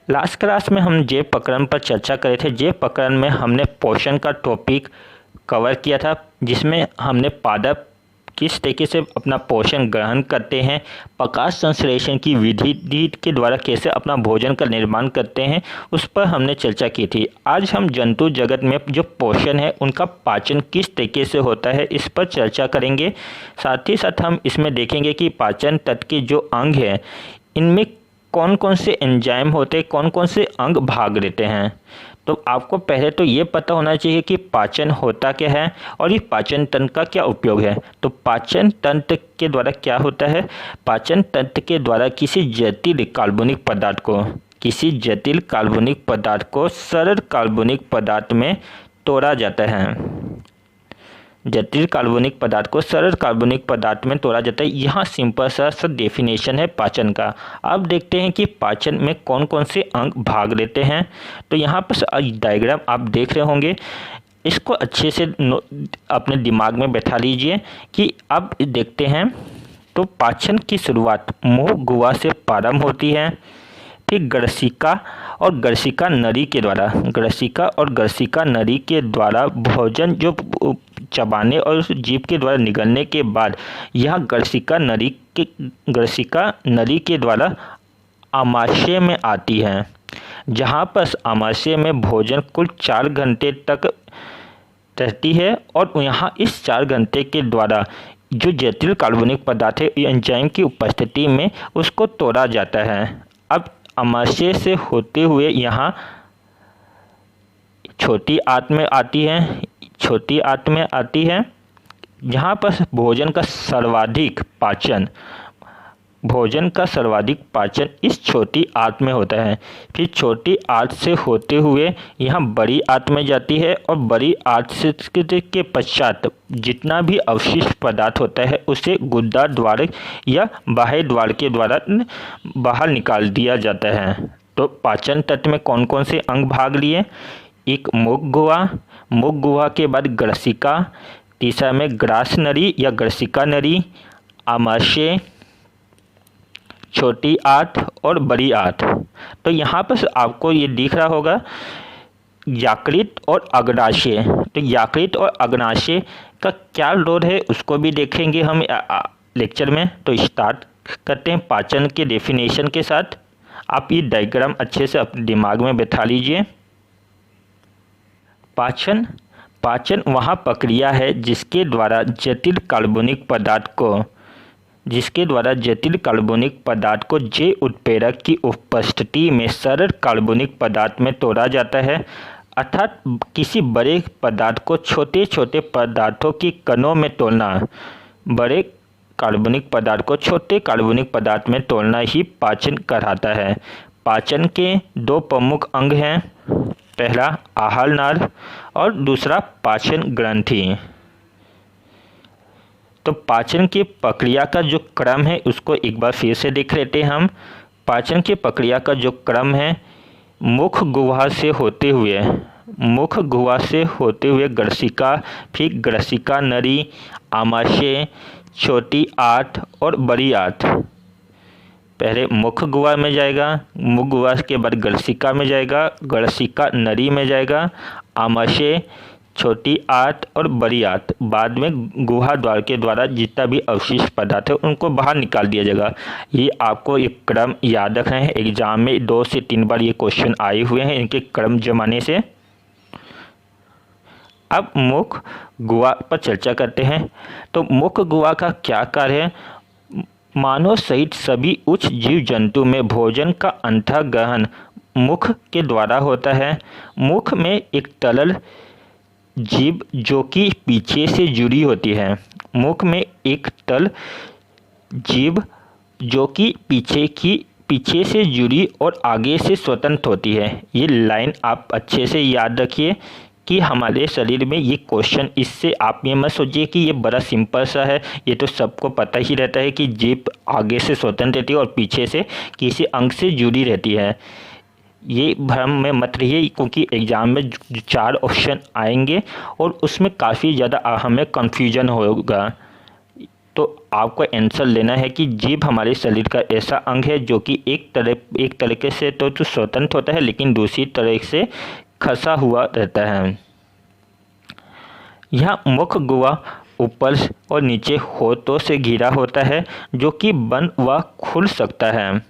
Last class में हम जे प्रकरण पर चर्चा करे थे। जे प्रकरण में हमने पोषण का टॉपिक कवर किया था, जिसमें हमने पादप किस तरीके से अपना पोषण ग्रहण करते हैं, प्रकाश संश्लेषण की विधि के द्वारा कैसे अपना भोजन का निर्माण करते हैं, उस पर हमने चर्चा की थी। आज हम जंतु जगत में जो पोषण है उनका पाचन किस तरीके से होता है इस पर चर्चा करेंगे। साथ ही साथ हम इसमें देखेंगे कि पाचन तंत्र के जो अंग हैं इनमें कौन कौन से एंजाइम होते हैं, कौन कौन से अंग भाग लेते हैं। तो आपको पहले तो ये पता होना चाहिए कि पाचन होता क्या है और ये पाचन तंत्र का क्या उपयोग है। तो पाचन तंत्र के द्वारा क्या होता है, पाचन तंत्र के द्वारा किसी जटिल कार्बनिक पदार्थ को सरल कार्बनिक पदार्थ में तोड़ा जाता है। जटिल कार्बनिक पदार्थ को सरल कार्बनिक पदार्थ में तोड़ा जाता है। यहाँ सिंपल सा डेफिनेशन है पाचन का। अब देखते हैं कि पाचन में कौन कौन से अंग भाग लेते हैं। तो यहाँ पर डायग्राम आप देख रहे होंगे, इसको अच्छे से अपने दिमाग में बैठा लीजिए कि अब देखते हैं। तो पाचन की शुरुआत मुंह गुहा से प्रारंभ होती है, फिर ग्रसिका और ग्रसिका नली के द्वारा भोजन जो चबाने और जीभ के द्वारा निगलने के बाद यह ग्रसिका नली के द्वारा आमाशय में आती है, जहाँ पर आमाशय में भोजन कुल 4 घंटे तक रहती है। और यहाँ इस 4 घंटे के द्वारा जो जटिल कार्बनिक पदार्थ है एंजाइम की उपस्थिति में उसको तोड़ा जाता है। अब आमाशय से होते हुए यहाँ छोटी आंत में आती है, जहाँ पर भोजन का सर्वाधिक पाचन इस छोटी आंत में होता है। फिर छोटी आंत से होते हुए यहाँ बड़ी आंत में जाती है और बड़ी आंत से के पश्चात जितना भी अवशिष्ट पदार्थ होता है उसे गुदा द्वार या बाह्य द्वार के द्वारा बाहर निकाल दिया जाता है। तो पाचन तंत्र में कौन कौन से अंग भाग लिए, एक मुख गुहा के बाद ग्रसिका, तीसरा में ग्रास नली या ग्रसिका नली, आमाशय, छोटी आंत और बड़ी आंत। तो यहाँ पर आपको ये दिख रहा होगा यकृत और अग्नाशय। तो यकृत और अग्नाशय का क्या रोल है उसको भी देखेंगे हम लेक्चर में। तो स्टार्ट करते हैं पाचन के डेफिनेशन के साथ। आप ये डायग्राम अच्छे से अपने दिमाग में बैठा लीजिए। पाचन वह प्रक्रिया है जिसके द्वारा जटिल कार्बनिक पदार्थ को जे उत्प्रेरक की उपस्थिति में सरल कार्बनिक पदार्थ में तोड़ा जाता है। अर्थात किसी बड़े पदार्थ को छोटे छोटे पदार्थों की कणों में तोड़ना, बड़े कार्बनिक पदार्थ को छोटे कार्बनिक पदार्थ में तोड़ना ही पाचन कहलाता है। पाचन के 2 प्रमुख अंग हैं, पहला आहार नाल और दूसरा पाचन ग्रंथि। तो पाचन की प्रक्रिया का जो क्रम है उसको एक बार फिर से देख लेते हैं हम। पाचन की प्रक्रिया का जो क्रम है, मुख गुहा से होते हुए ग्रसिका, फिर ग्रसिका नली, आमाशय, छोटी आंत और बड़ी आंत। पहले मुख गुहा में जाएगा, मुख गुहा के बाद ग्रसिका में जाएगा, ग्रसिका नली में जाएगा, आमाशय, छोटी आंत और बड़ी आंत। बाद में गुहा द्वार के द्वारा जितना भी अवशिष्ट पदार्थ है उनको बाहर निकाल दिया जाएगा। ये आपको एक क्रम याद रखना है। एग्जाम में 2 से 3 बार ये क्वेश्चन आए हुए हैं इनके क्रम जमाने से। अब मुख गुहा पर चर्चा करते हैं। तो मुख गुहा का क्या कार्य है, मानव सहित सभी उच्च जीव जंतु में भोजन का अंतःग्रहण मुख के द्वारा होता है। मुख में एक तरल जीभ जो कि पीछे से जुड़ी होती है, मुख में एक तरल जीभ जो कि पीछे से जुड़ी और आगे से स्वतंत्र होती है। ये लाइन आप अच्छे से याद रखिए कि हमारे शरीर में ये क्वेश्चन, इससे आप ये मत सोचिए कि ये बड़ा सिंपल सा है, ये तो सबको पता ही रहता है कि जीभ आगे से स्वतंत्र रहती है और पीछे से किसी अंग से जुड़ी रहती है। ये भ्रम में मत रहिए, क्योंकि एग्ज़ाम में 4 ऑप्शन आएंगे और उसमें काफ़ी ज़्यादा हमें कन्फ्यूजन होगा। तो आपको आंसर लेना है कि जीभ हमारे शरीर का ऐसा अंग है जो कि एक तरीके से तो स्वतंत्र होता है, लेकिन दूसरी तरह से खसा हुआ रहता है। यह मुख गुहा ऊपर और नीचे होठों से घिरा होता है, जो कि बंद व खुल सकता है।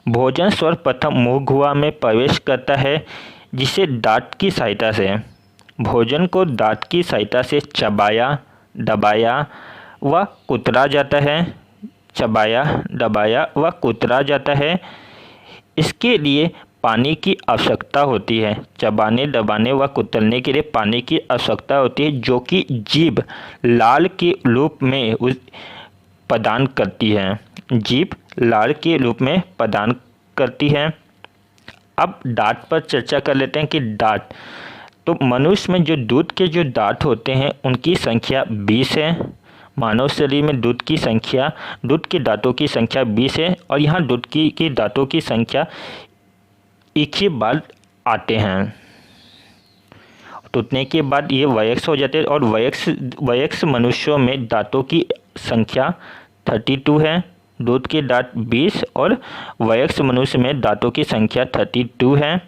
भोजन सर्वप्रथम मुख गुहा में प्रवेश करता है, जिसे दांत की सहायता से भोजन को दांत की सहायता से चबाया, दबाया व कुतरा जाता है। चबाया, दबाया व कुतरा जाता है। इसके लिए पानी की आवश्यकता होती है। चबाने, दबाने व कुतरने के लिए पानी की आवश्यकता होती है, जो कि जीभ लाल के रूप में प्रदान करती है। जीभ लाल के रूप में प्रदान करती है। अब दांत पर चर्चा कर लेते हैं कि दांत, तो मनुष्य में जो दूध के जो दांत होते हैं उनकी संख्या 20 है। मानव शरीर में दूध के दांतों की संख्या 20 है, और यहाँ दूध की दांतों की संख्या एक ही बार आते हैं। टूटने के बाद ये वयस्क हो जाते हैं, और वयस्क मनुष्यों में दांतों की संख्या 32 है। दूध के दांत 20 और वयस्क मनुष्य में दांतों की संख्या 32 है।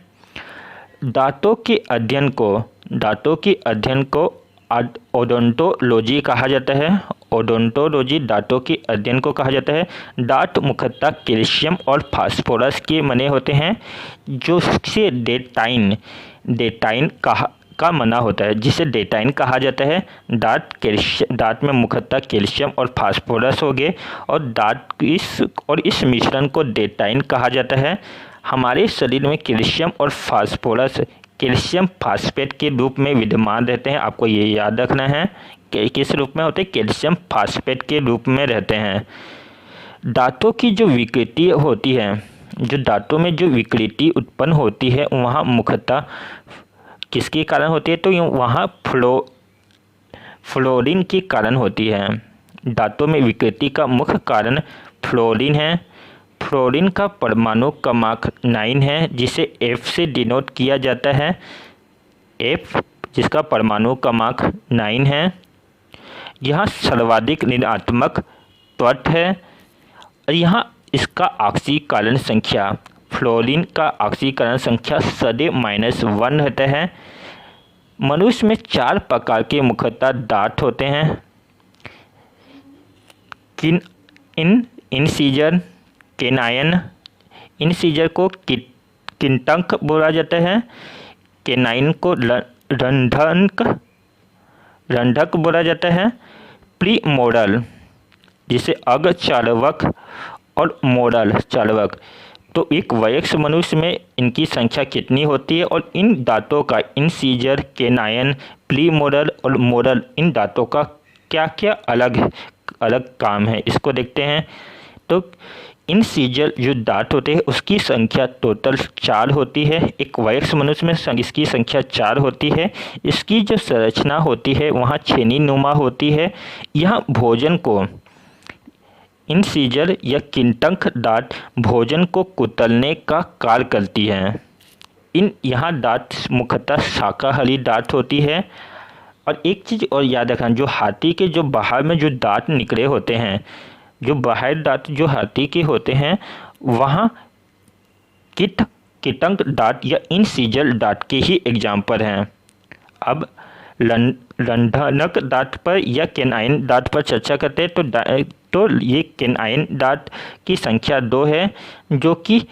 दांतों के अध्ययन को ओडोंटोलॉजी कहा जाता है। ओडोंटोलॉजी दांतों के अध्ययन को कहा जाता है। दांत मुख्यतः कैल्शियम और फास्फोरस के बने होते हैं, जो से डेटाइन का बना होता है, जिसे डेटाइन कहा जाता है। दांत में मुख्यतः कैल्शियम और फास्फोरस हो गए, और इस मिश्रण को डेटाइन कहा जाता है। हमारे शरीर में कैल्शियम और फास्फोरस कैल्शियम फास्फेट के रूप में विद्यमान रहते हैं। आपको ये याद रखना है कि किस रूप में होते हैं, कैल्शियम फास्फेट के रूप में रहते हैं। दांतों की जो विकृति होती है, जो दांतों में जो विकृति उत्पन्न होती है, वहाँ मुख्यतः किसके कारण होती है, तो वहाँ फ्लोरीन के कारण होती है। दांतों में विकृति का मुख्य कारण फ्लोरीन है। फ्लोरीन का परमाणु क्रमांक 9 है, जिसे F से डिनोट किया जाता है। F, जिसका परमाणु क्रमांक 9 है। यह सर्वाधिक ऋणात्मक तत्व है, और यहाँ इसका ऑक्सीकरण संख्या, फ्लोरीन का ऑक्सीकरण संख्या सदैव -1 रहता है। मनुष्य में 4 प्रकार के मुख्यतः दांत होते हैं। इंसीजर, केनाइन, इंसीजर को किंटंक बोला जाता है। केनाइन को रंध्रक बोला जाता है। प्रीमोरल, जिसे अग्रचालवक और मोरल चालवक। तो एक वयस्क मनुष्य में इनकी संख्या कितनी होती है, और इन दांतों का, इंसीजर, केनाइन, प्रीमोरल और मोरल, इन दांतों का क्या क्या अलग काम है, इसको देखते हैं। तो इंसीजर जो दांत होते हैं उसकी संख्या टोटल 4 होती है। एक वयस्क मनुष्य में इसकी संख्या 4 होती है। इसकी जो संरचना होती है वहाँ छेनी नुमा होती है। यह भोजन को, इंसीजर या किंटंक दांत भोजन को कुतरने का कार्य करती है। यहाँ दांत मुख्यतः शाकाहारी दांत होती है। और एक चीज़ और याद रखना, जो हाथी के जो बाहर में जो दांत निकले होते हैं, जो बाहर दांत जो हाथी के होते हैं, वहाँ किंटंक दांत या इंसीजर दांत के ही एग्जाम्पल हैं। अब रंध्रक दांत पर या केनाइन दांत पर चर्चा करते हैं। तो ये केनाइन दांत की संख्या 2 है, जो कि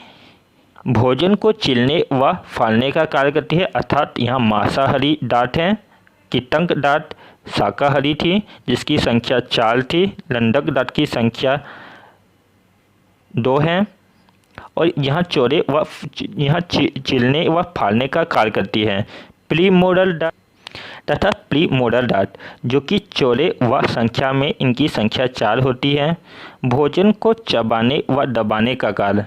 भोजन को चीरने व फाड़ने का कार्य करती है, अर्थात यहाँ मांसाहारी दांत हैं। किंटंक दांत शाकाहारी थी, जिसकी संख्या 4 थी। रंध्रक दांत की संख्या 2 है, और यहाँ चीरने व फाड़ने का कार्य करती है। प्रीमोरल दांत तथा प्रीमोरल दांत, जो कि चौड़े व संख्या में इनकी संख्या 4 होती है। भोजन को चबाने व दबाने का कार्य।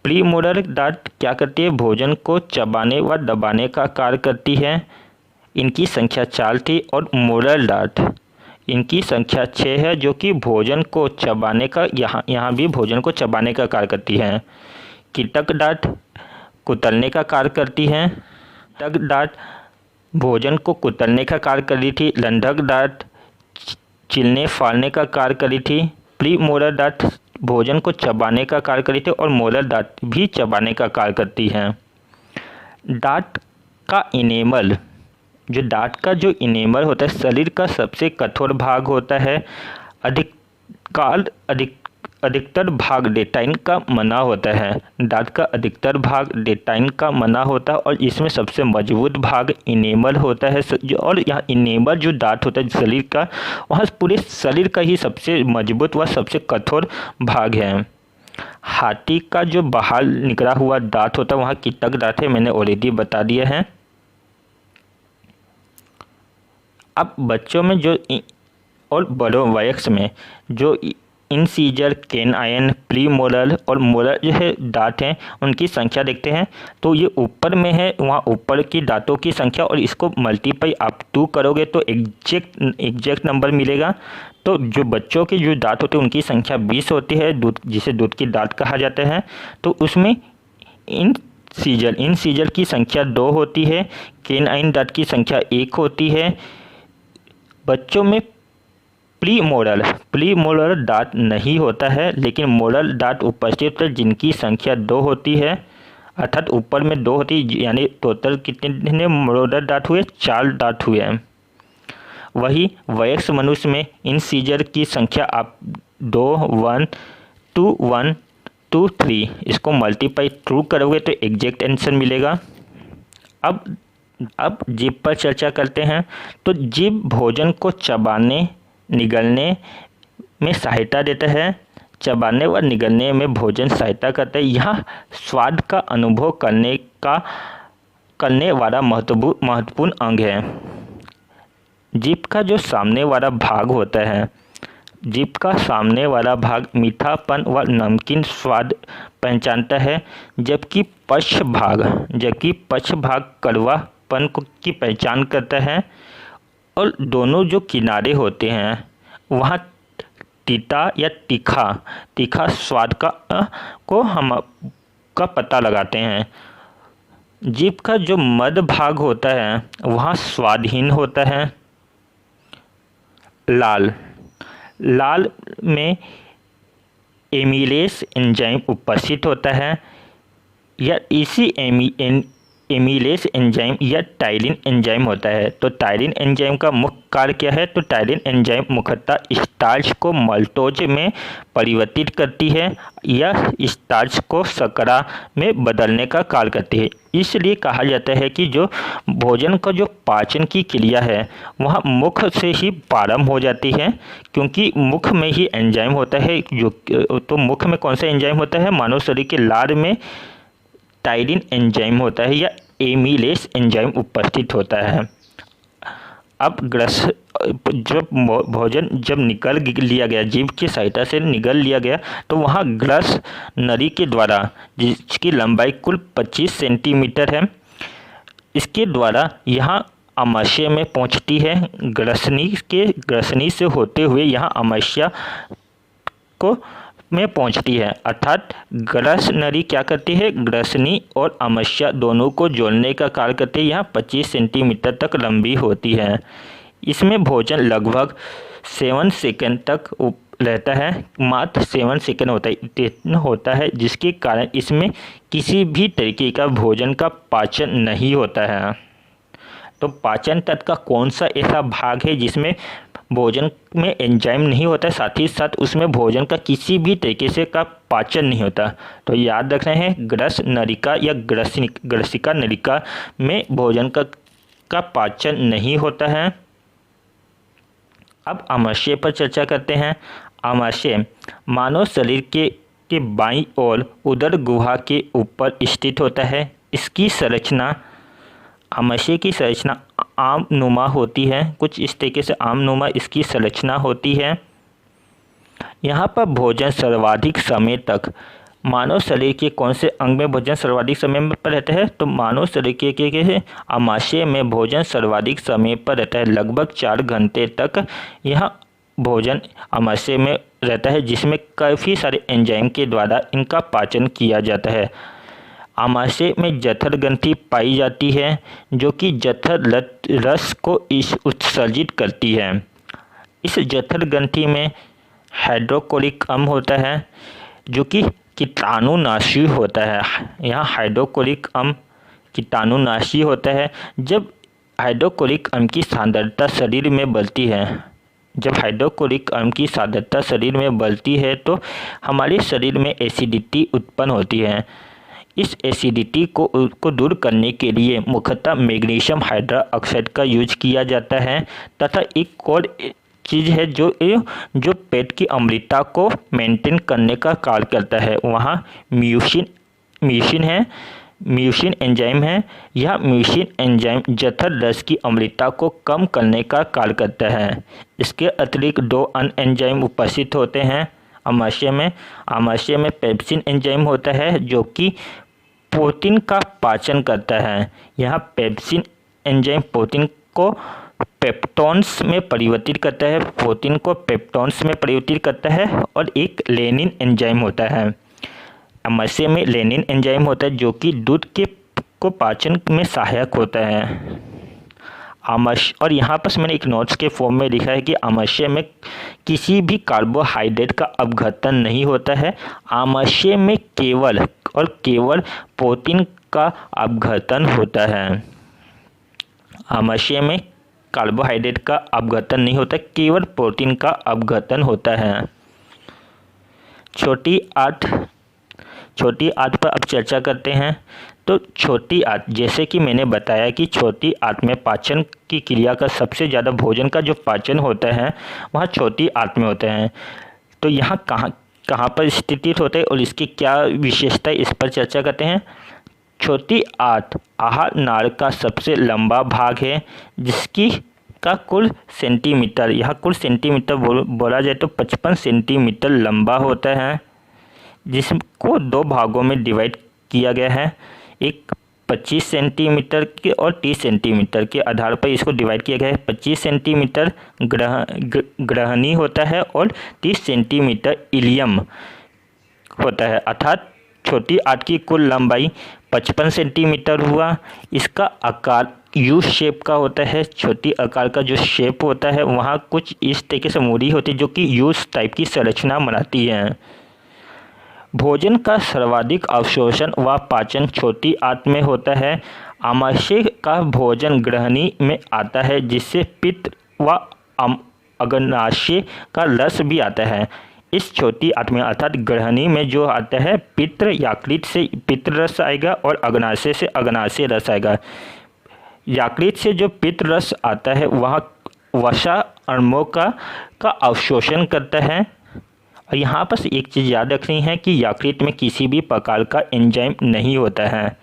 प्रीमोरल दांत क्या करती है, भोजन को चबाने व दबाने का कार्य करती है। इनकी संख्या 4 थी। और मोरल दांत, इनकी संख्या 6 है, जो कि भोजन को चबाने का, यहाँ भी भोजन को चबाने का कार्य करती है। किंटंक दांत कुतरने का कार्य करती है। किंटंक दांत भोजन को कुतरने का कार्य कर रही थी। रंध्रक दांत चिलने फाड़ने का कार्य करी थी। प्रीमोलर दांत भोजन को चबाने का कार्य करी थी और मोलर दांत भी चबाने का कार्य करती हैं। दांत का इनेमल, जो दांत का जो इनेमल होता है शरीर का सबसे कठोर भाग होता है। अधिकतर भाग डेंटाइन का बना होता है। दांत का अधिकतर भाग डेंटाइन का बना होता है और इसमें सबसे मजबूत भाग इनेमल होता है। और यहाँ इनेमल जो दांत होता है शरीर का, वहाँ पूरे शरीर का ही सबसे मजबूत व सबसे कठोर भाग है। हाथी का जो बाहर निकला हुआ दांत होता है वहाँ कीटक दांत है, मैंने ऑलरेडी बता दिया है। अब बच्चों में जो और बड़ों वयस्क में जो इंसीजर, कैनाइन, प्रीमोलर और मोलर जो है दांत हैं उनकी संख्या देखते हैं। तो ये ऊपर में है, वहाँ ऊपर की दांतों की संख्या और इसको मल्टीप्लाई आप 2 करोगे तो एग्जैक्ट नंबर मिलेगा। तो जो बच्चों के जो दांत होते हैं उनकी संख्या 20 होती है, जिसे दूध की दांत कहा जाता है। तो उसमें इंसीजर की संख्या 2 होती है, कैनाइन दांत की संख्या 1 होती है। बच्चों में प्रीमोलर दांत नहीं होता है, लेकिन मोलर दांत उपस्थित है जिनकी संख्या 2 होती है, अर्थात ऊपर में 2 होती है, यानी टोटल कितने मोलर दांत हुए? 4 दांत हुए। वही वयस्क मनुष्य में इंसीजर की संख्या आप 2, 1, 2, 1, 2, 3 इसको मल्टीप्लाई 2 करोगे तो एग्जैक्ट आंसर मिलेगा। अब जीभ पर चर्चा करते हैं। तो जीभ भोजन को चबाने निगलने में सहायता देता है। चबाने व निगलने में भोजन सहायता करता है। यह स्वाद का अनुभव करने वाला महत्वपूर्ण अंग है। जीभ का जो सामने वाला भाग होता है, जीभ का सामने वाला भाग मीठापन व नमकीन स्वाद पहचानता है, जबकि पश्च भाग कड़वापन की पहचान करता है। और दोनों जो किनारे होते हैं वहाँ तीता या तीखा स्वाद का पता लगाते हैं। जीभ का जो मध्य भाग होता है वहाँ स्वादहीन होता है। लाल में एमिलेस एंजाइम उपस्थित होता है, या इसी एमिलेस एंजाइम या टाइलिन एंजाइम होता है। तो टाइलिन एंजाइम का मुख्य कार्य क्या है? तो टाइलिन एंजाइम मुख्यतः स्टार्च को मल्टोज में परिवर्तित करती है या स्टार्च को शर्करा में बदलने का कार्य करती है। इसलिए कहा जाता है कि जो भोजन का जो पाचन की क्रिया है वह मुख से ही प्रारंभ हो जाती है, क्योंकि मुख में ही एंजाइम होता है। तो मुख में कौन सा एंजाइम होता है? मानव शरीर के लार में टाइलिन एंजाइम होता है या एमिलेस एंजाइम उपस्थित होता है। अब भोजन जब निकल लिया गया, जीभ की सहायता से निगल लिया गया, तो वहाँ ग्रस नली के द्वारा, जिसकी लंबाई कुल 25 सेंटीमीटर है, इसके द्वारा यहाँ आमाशय में पहुँचती है। ग्रसनी से होते हुए यहाँ आमाशय में पहुंचती है। अर्थात ग्रस नली क्या करती है? ग्रसनी और आमाशय दोनों को जोड़ने का कार्य करती है। यहाँ 25 सेंटीमीटर तक लंबी होती है। इसमें भोजन लगभग 7 सेकंड तक रहता है, मात्र 7 सेकंड होता है, जिसके कारण इसमें किसी भी तरीके का भोजन का पाचन नहीं होता है। तो पाचन तंत्र का कौन सा ऐसा भाग है जिसमें भोजन में एंजाइम नहीं होता है, साथ ही साथ उसमें भोजन का किसी भी तरीके से का पाचन नहीं होता? तो याद रखना है, ग्रस नलिका या ग्रसिका नलिका में भोजन का पाचन नहीं होता है। अब आमाशय पर चर्चा करते हैं। आमाशय मानव शरीर के बाईं ओर उदर गुहा के ऊपर स्थित होता है। इसकी संरचना, आमाशय की संरचना आम नुमा होती है। कुछ इस तरीके से आम नुमा इसकी संरचना होती है। यहाँ पर भोजन सर्वाधिक समय तक, मानव शरीर के कौन से अंग में भोजन सर्वाधिक समय पर रहता है? तो मानव शरीर के आमाशय में भोजन सर्वाधिक समय पर रहता है। लगभग 4 घंटे तक यह भोजन आमाशय में रहता है, जिसमें काफ़ी सारे एंजाइम के द्वारा इनका पाचन किया जाता है। आमाशय में जठर ग्रंथि पाई जाती है, जो कि जठर रस को उत्सर्जित करती है। इस जठर ग्रंथि में हाइड्रोक्लोरिक अम्ल होता है जो कि कीटाणुनाशी होता है। यहाँ हाइड्रोक्लोरिक अम्ल कीटाणुनाशी होता है। जब हाइड्रोक्लोरिक अम्ल की सांद्रता शरीर में बढ़ती है, जब हाइड्रोक्लोरिक अम्ल की सांद्रता शरीर में बढ़ती है तो हमारे शरीर में एसिडिटी उत्पन्न होती है। इस एसिडिटी को दूर करने के लिए मुख्यतः मैग्नीशियम हाइड्रोक्साइड का यूज किया जाता है तथा एक और चीज़ है जो पेट की अम्लता को मेंटेन करने का कार्य करता है। वहाँ म्यूसिन एंजाइम है। यह म्यूसिन एंजाइम जठर रस की अम्लता को कम करने का कार्य करता है। इसके अतिरिक्त 2 अन्य एंजाइम उपस्थित होते हैं आमाशय में पेप्सिन एंजाइम होता है जो कि प्रोटीन का पाचन करता है। यहाँ पेप्सिन एंजाइम प्रोटीन को पेप्टोन्स में परिवर्तित करता है, और एक लेनिन एंजाइम होता है। आमाशय में लेनिन एंजाइम होता है जो कि दूध को पाचन में सहायक होता है। और यहाँ पर मैंने एक नोट्स के फॉर्म में लिखा है कि आमाशय में किसी भी कार्बोहाइड्रेट का अपघटन नहीं होता है। आमाशय में केवल प्रोटीन का अपघटन होता है। आमाशय में कार्बोहाइड्रेट का अपघटन नहीं होता, केवल प्रोटीन का अपघटन होता है। छोटी आंत पर अब चर्चा करते हैं। तो छोटी आंत, जैसे कि मैंने बताया कि छोटी आंत में पाचन की क्रिया का सबसे ज़्यादा भोजन का जो पाचन होता है वह छोटी आंत में होता है। तो यहाँ कहाँ पर स्थित होता है और इसकी क्या विशेषता है, इस पर चर्चा करते हैं। छोटी आंत आहार नाड़ का सबसे लंबा भाग है जिसकी का कुल सेंटीमीटर, यहाँ कुल सेंटीमीटर बोला जाए तो 55 सेंटीमीटर लंबा होता है, जिसको 2 भागों में डिवाइड किया गया है। एक 25 सेंटीमीटर के और 30 सेंटीमीटर के आधार पर इसको डिवाइड किया गया है। 25 सेंटीमीटर ग्रहणी होता है और 30 सेंटीमीटर इलियम होता है। अर्थात छोटी आंत की कुल लंबाई 55 सेंटीमीटर हुआ। इसका आकार यू शेप का होता है। छोटी आकार का जो शेप होता है वहाँ कुछ इस तरीके से मूड़ी होती है जो कि यू टाइप की संरचना बनाती है। भोजन का सर्वाधिक अवशोषण व पाचन छोटी आंत में होता है। आमाशय का भोजन ग्रहणी में आता है जिससे पित्त व अग्नाशय का रस भी आता है। इस छोटी आंत में अर्थात ग्रहणी में जो आता है पित्त यकृत से पित्त रस आएगा और अग्नाशय से अग्नाशय रस आएगा। यकृत से जो पित्त रस आता है वह वसा अणुओं का अवशोषण करता है। और यहाँ पर एक चीज़ याद रखनी है कि यकृत में किसी भी प्रकार का एंजाइम नहीं होता है।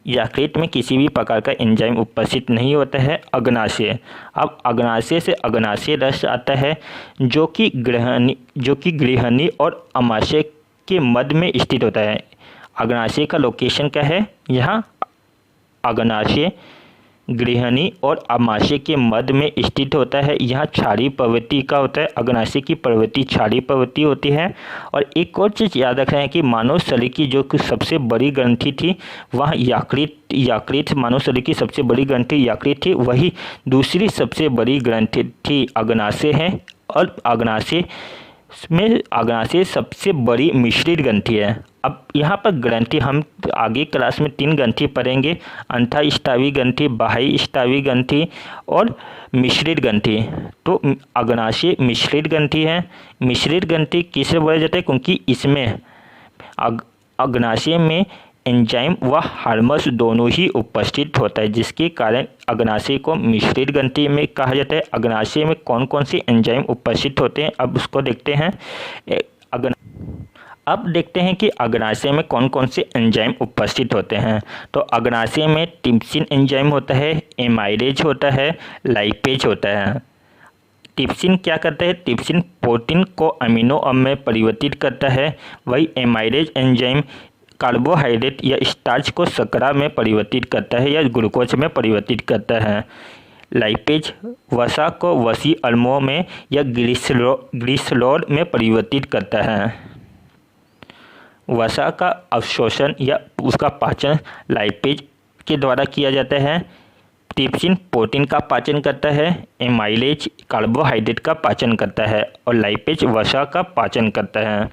यकृत में किसी भी प्रकार का एंजाइम उपस्थित नहीं होता है। अग्नाशय, अब अग्नाशय से अग्नाशय रस आता है जो कि गृहिणी और आमाशय के मध्य में स्थित होता है। अग्नाशय का लोकेशन क्या है, यहाँ अग्नाशय गृहिणी और आमाशय के मध्य में स्थित होता है। यहाँ क्षारीय प्रवृत्ति का होता है। अग्नाशय की प्रवृत्ति क्षारीय प्रवृत्ति होती है। और एक और चीज़ याद रख रहे हैं कि मानव शरीर की जो कि सबसे बड़ी ग्रंथि थी वह यकृत मानव शरीर की सबसे बड़ी ग्रंथि यकृत थी। वही दूसरी सबसे बड़ी ग्रंथि थी अग्नाशय है। और अग्नाशय सबसे बड़ी मिश्रित ग्रंथि है। अब यहाँ पर ग्रंथि हम आगे क्लास में 3 ग्रंथि पढ़ेंगे, अंतःस्रावी ग्रंथि, बाह्य स्रावी ग्रंथि और मिश्रित ग्रंथि। तो अग्नाशय मिश्रित ग्रंथि है। मिश्रित ग्रंथि किसे बोला जाता है, क्योंकि इसमें अग्नाशय में एंजाइम व हार्मोन्स दोनों ही उपस्थित होता है, जिसके कारण अग्नाशय को मिश्रित ग्रंथि में कहा जाता है। अग्नाशय में कौन कौन सी एंजाइम उपस्थित होते हैं अब उसको देखते हैं। अब देखते हैं कि अग्नाशय में कौन कौन से एंजाइम उपस्थित होते हैं। तो अग्नाशय में ट्रिप्सिन एंजाइम होता है, एमाइलेज होता है, लाइपेज होता है। ट्रिप्सिन क्या करता है, ट्रिप्सिन प्रोटीन को अमीनो अम्ल में परिवर्तित करता है। वही एमाइलेज एंजाइम कार्बोहाइड्रेट या स्टार्च को शर्करा में परिवर्तित करता है या ग्लूकोज में परिवर्तित करता है। लाइपेज वसा को वसी अम्लों में या ग्लिसरॉल में परिवर्तित करता है। वसा का अवशोषण या उसका पाचन लाइपेज के द्वारा किया जाता है। ट्रिप्सिन प्रोटीन का पाचन करता है, एमाइलेज कार्बोहाइड्रेट का पाचन करता है और लाइपेज वसा का पाचन करता है।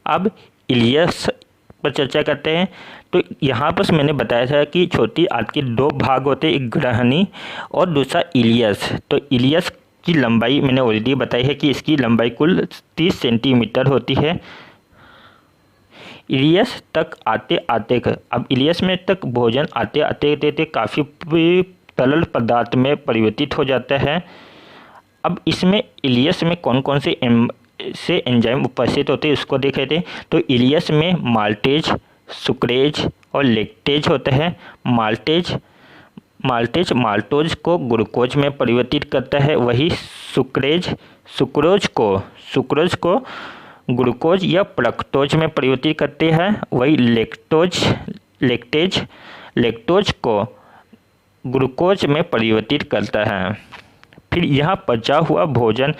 अब इलियस पर चर्चा करते हैं। तो यहाँ पर मैंने बताया था कि छोटी आंत के दो भाग होते हैं, एक ग्रहणी और दूसरा इलियस। तो इलियस की लंबाई मैंने ऑलरेडी बताई है कि इसकी लंबाई कुल 30 सेंटीमीटर होती है। इलियस तक आते आते अब इलियस में तक भोजन आते आते काफ़ी तरल पदार्थ में परिवर्तित हो जाता है। अब इसमें इलियस में कौन कौन से एंजाइम उपस्थित होते हैं उसको देख लेते हैं। तो इलियस में माल्टेज, सुक्रेज और लेक्टेज होता है। माल्टेज माल्टोज को ग्लूकोज में परिवर्तित करता है, वही सुक्रोज को ग्लूकोज या फ्रक्टोज में परिवर्तित करते हैं, वही लेक्टोज को ग्लूकोज में परिवर्तित करता है। फिर यहाँ बचा हुआ भोजन,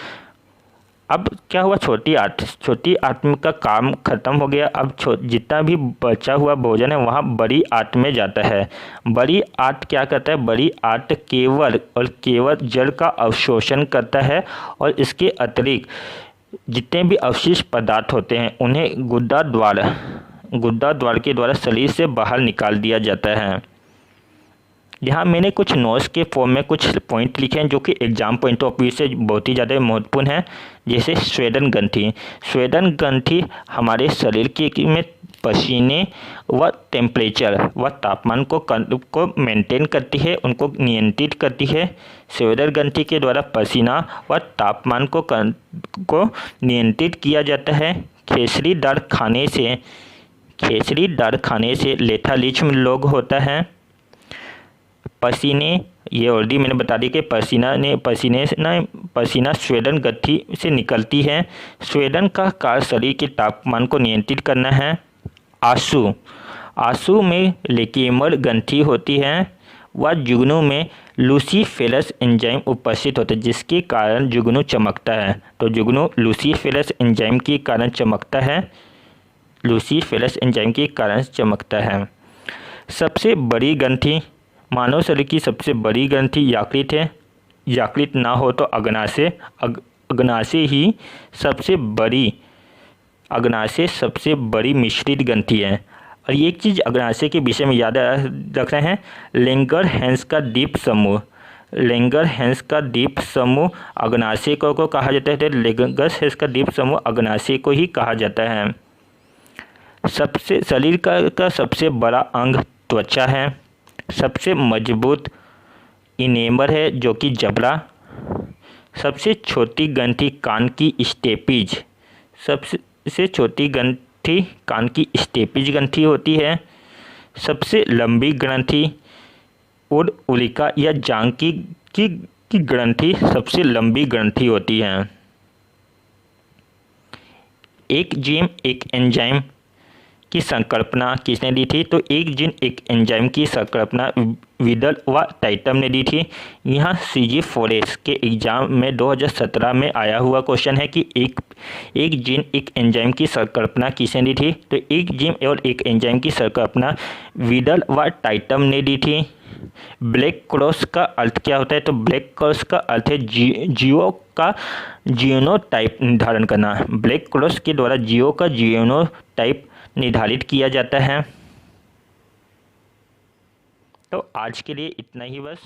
अब क्या हुआ, छोटी आंत का काम खत्म हो गया। अब जितना भी बचा हुआ भोजन है वहाँ बड़ी आंत में जाता है। बड़ी आंत क्या करता है, बड़ी आंत केवल जल का अवशोषण करता है और इसके अतिरिक्त जितने भी अवशिष्ट पदार्थ होते हैं उन्हें गुदा द्वार के द्वारा शरीर से बाहर निकाल दिया जाता है। यहाँ मैंने कुछ नोट्स के फॉर्म में कुछ पॉइंट लिखे हैं जो कि एग्जाम पॉइंट ऑफ व्यू से बहुत ही ज़्यादा महत्वपूर्ण है। जैसे स्वेदन ग्रंथि हमारे शरीर के में पसीने व टेम्परेचर व तापमान को मेंटेन करती है, उनको नियंत्रित करती है। स्वेदन ग्रंथि के द्वारा पसीना व तापमान को नियंत्रित किया जाता है। खेसरीदार खाने से लेथालिज्म रोग होता है। पसीने, ये ऑलरेडी मैंने बता दी कि पसीना स्वेदन ग्रंथि से निकलती है। स्वेदन का कार्य शरीर के तापमान को नियंत्रित करना है। आंसू में लेक्यूमर ग्रंथि होती है व जुगनू में लूसीफेरस एंजाइम उपस्थित होता है, जिसके कारण जुगनू चमकता है। तो जुगनू लूसीफेरस एंजाइम के कारण चमकता है। सबसे बड़ी ग्रंथि, मानव शरीर की सबसे बड़ी ग्रंथि यकृत है। यकृत ना हो तो अग्नाशय ही सबसे बड़ी मिश्रित ग्रंथि है। और एक चीज़ अग्नाशय के विषय में याद रख रहे हैं, लैंगरहैंस का द्वीप समूह अग्नाशय को कहा जाता है। लैंगरहैंस का द्वीप समूह अग्नाशय को ही कहा जाता है। शरीर का सबसे बड़ा अंग त्वचा है। सबसे मजबूत इनेमर है जो कि जबड़ा। सबसे छोटी ग्रंथि कान की स्टेपिज, सबसे छोटी ग्रंथि कान की स्टेपिज ग्रंथि होती है। सबसे लंबी ग्रंथि उलिका या जांघ की ग्रंथि सबसे लंबी ग्रंथि होती है। एक जीन एक एंजाइम की संकल्पना किसने दी थी? तो एक जीन एक एंजाइम की संकल्पना विडल व टाइटम ने दी थी। यहाँ सीजी फॉरेस्ट के एग्जाम में 2017 में आया हुआ क्वेश्चन है कि एक जीन एक एंजाइम की संकल्पना किसने दी थी? तो एक जीन और एक एंजाइम की संकल्पना विडल व टाइटम ने दी थी। ब्लैक क्रॉस का अर्थ क्या होता है? तो ब्लैक क्रॉस का अर्थ है जीओ का जीनोटाइप निर्धारण करना। ब्लैक क्रॉस के द्वारा जीओ का जीनोटाइप निर्धारित किया जाता है। तो आज के लिए इतना ही बस।